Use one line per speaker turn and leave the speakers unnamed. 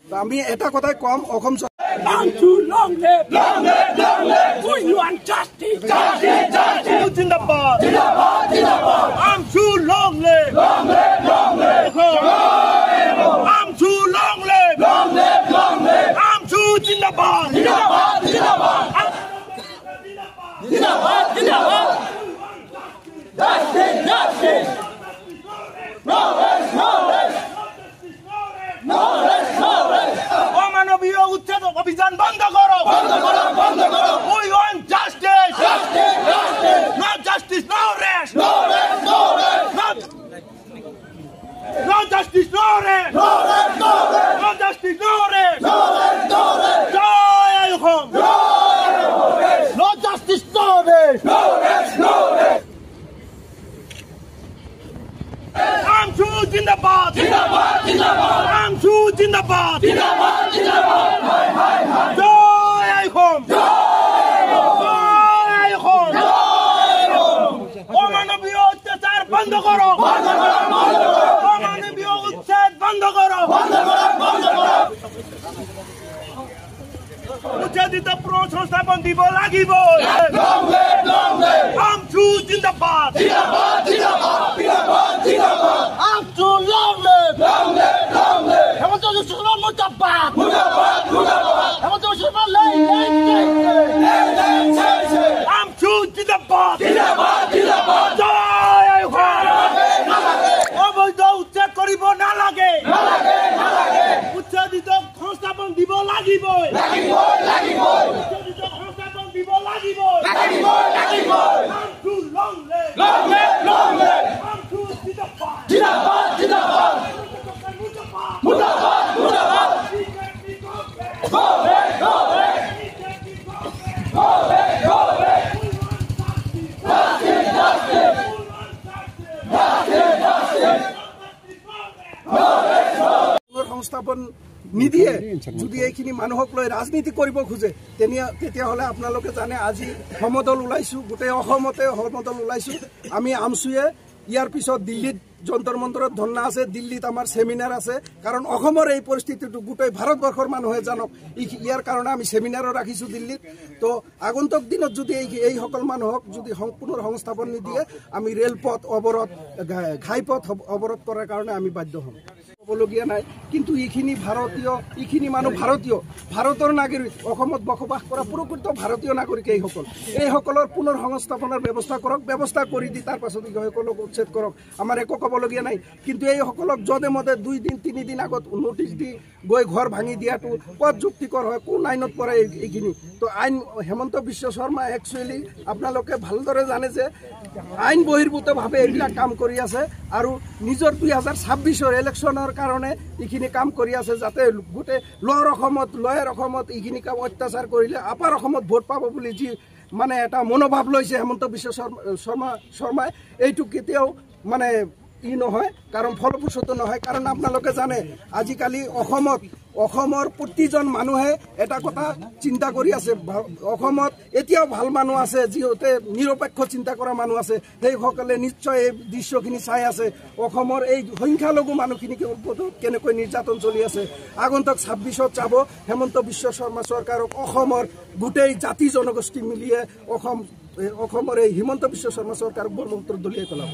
আমি এটা কথাই কম Assam
Long too long live, long live, long live. We want justice, justice, justice.
Zindabad,
Zindabad, Zindabad.
I'm too long live,
Long live, long live.
I'm too long live,
Long live, long live.
I'm too Zindabad,
Zindabad, Zindabad. Zindabad, Zindabad. Justice, justice. No rest, no rest. No rest, no rest.
অমানবীয় উচ্ছেদ অভিযান বন্ধ করো,
বন্ধ করো, বন্ধ করো।
We want justice,
Justice, justice.
no justice, no rest,
No rest, no rest.
no justice, no rest,
No rest, no rest.
no justice, no rest.
No rest, no rest.
Jay Assam,
No justice, no rest. No rest, no rest.
I'm too Zindabad,
Zindabad, Zindabad.
I'm too Zindabad,
Zindabad, Zindabad. Hi, hi, hi.
জয় অসম, জয় অসম, অমানবীয় অত্যাচার বন্ধ করো,
বন্ধ করো, বন্ধ করো।
অমানবীয় উচ্ছেদ বন্ধ করো,
বন্ধ করো, বন্ধ করো।
উচ্ছেদিত সংস্থাপন দিব লাগিব।
Long live, long live.
I'm too Zindabad,
Zindabad, Zindabad. Zindabad, Zindabad.
I'm too long live,
Long live, long live.
Hemanta Biswa Sarma মুর্দাবাদ,
Mudabad, Mudabad.
Hemanta Biswa Sarma লাই লাই লাই লাই। I'm too Zindabad,
Zindabad, Zindabad.
জয় অসম, অবৈধ উচ্ছেদ কৰিব নালাগে,
নালাগে, নালাগে।
উচ্ছেদিত সংস্থাপন দিব লাগিবই,
লাগিবই, লাগিবই।
উচ্ছেদিত সংস্থাপন দিব লাগিব।
লাগিবই, লাগিবই।
I'm too long live,
Long live, long live.
I'm too Zindabad,
Zindabad, Zindabad.
মুর্দাবাদ,
Mudabad, Mudabad. Go back, go back. Go back, go back. Justice, justice. Justice, justice.
সংস্থাপন নিদিয়ে যদি এইখিনি মানুহক লৈ ৰাজনীতি কৰিব খোজে তেতিয়াহ'লে আপোনালোকে জানে আজি সমদল ওলাইছোঁ, গোটেই অসমতে সমদল ওলাইছোঁ। আমি আমচুৱে ইয়াৰ পিছত দিল্লীত যন্তৰ মন্তৰত ধৰ্ণা আছে, দিল্লীত আমাৰ ছেমিনাৰ আছে, কাৰণ অসমৰ এই পৰিস্থিতিটো গোটেই ভাৰতবৰ্ষৰ মানুহে জানক। ইয়াৰ কাৰণে আমি ছেমিনাৰো ৰাখিছোঁ দিল্লীত। তো আগন্তুক দিনত যদি এইসকল মানুহক যদি পুনৰ সংস্থাপন নিদিয়ে আমি ৰেলপথ অৱৰোধ, ঘাইপথ অৱৰোধ কৰাৰ কাৰণে আমি বাধ্য হ'ম। ক'বলগীয়া নাই, কিন্তু এইখিনি ভাৰতীয়, এইখিনি মানুহ ভাৰতীয়, ভাৰতৰ নাগৰিক, অসমত বসবাস কৰা প্ৰকৃত ভাৰতীয় নাগৰিক এইসকলৰ পুনৰ সংস্থাপনৰ ব্যৱস্থা কৰক, ব্যৱস্থা কৰি দি তাৰ পাছত এইসকলক উচ্ছেদ কৰক। আমাৰ একো ক'বলগীয়া নাই, কিন্তু এইসকলক যধে মধে 2 দিন 3 দিন আগত নটিচ দি গৈ ঘৰ ভাঙি দিয়াটো ক'ত যুক্তিকৰ হয়, কোন আইনত পৰে এইখিনি? তো আইন হেমন্ত বিশ্ব শৰ্মা একচুৱেলি আপোনালোকে ভালদৰে জানে যে আইন বহিৰ্ভূতভাৱে এইবিলাক কাম কৰি আছে আৰু নিজৰ 2026 ইলেকশ্যনৰ কাৰণে এইখিনি কাম কৰি আছে, যাতে গোটেই লৱাৰ অসমত এইখিনি কাম অত্যাচাৰ কৰিলে আপাৰ অসমত ভোট পাব বুলি যি মানে এটা মনোভাৱ লৈছে হেমন্ত বিশ্ব শৰ্মাই, এইটো কেতিয়াও মানে নহয়, কাৰণ ফলপ্ৰসূ নহয়। কাৰণ আপোনালোকে জানে আজিকালি অসমৰ প্ৰতিজন মানুহে এটা কথা চিন্তা কৰি আছে, অসমত এতিয়াও ভাল মানুহ আছে, যিহেতু নিৰপেক্ষ চিন্তা কৰা মানুহ আছে, সেইসকলে নিশ্চয় এই দৃশ্যখিনি চাই আছে। অসমৰ এই সংখ্যালঘু মানুহখিনিক কেনেকৈ নিৰ্যাতন চলি আছে। আগন্তুক 26ত চাব হেমন্ত বিশ্ব শৰ্মা চৰকাৰক অসমৰ গোটেই জাতি জনগোষ্ঠী মিলিয়ে অসমৰ এই হিমন্ত বিশ্ব শৰ্মা চৰকাৰক ব্ৰহ্মপুত্ৰত দলিয়াই পেলাব।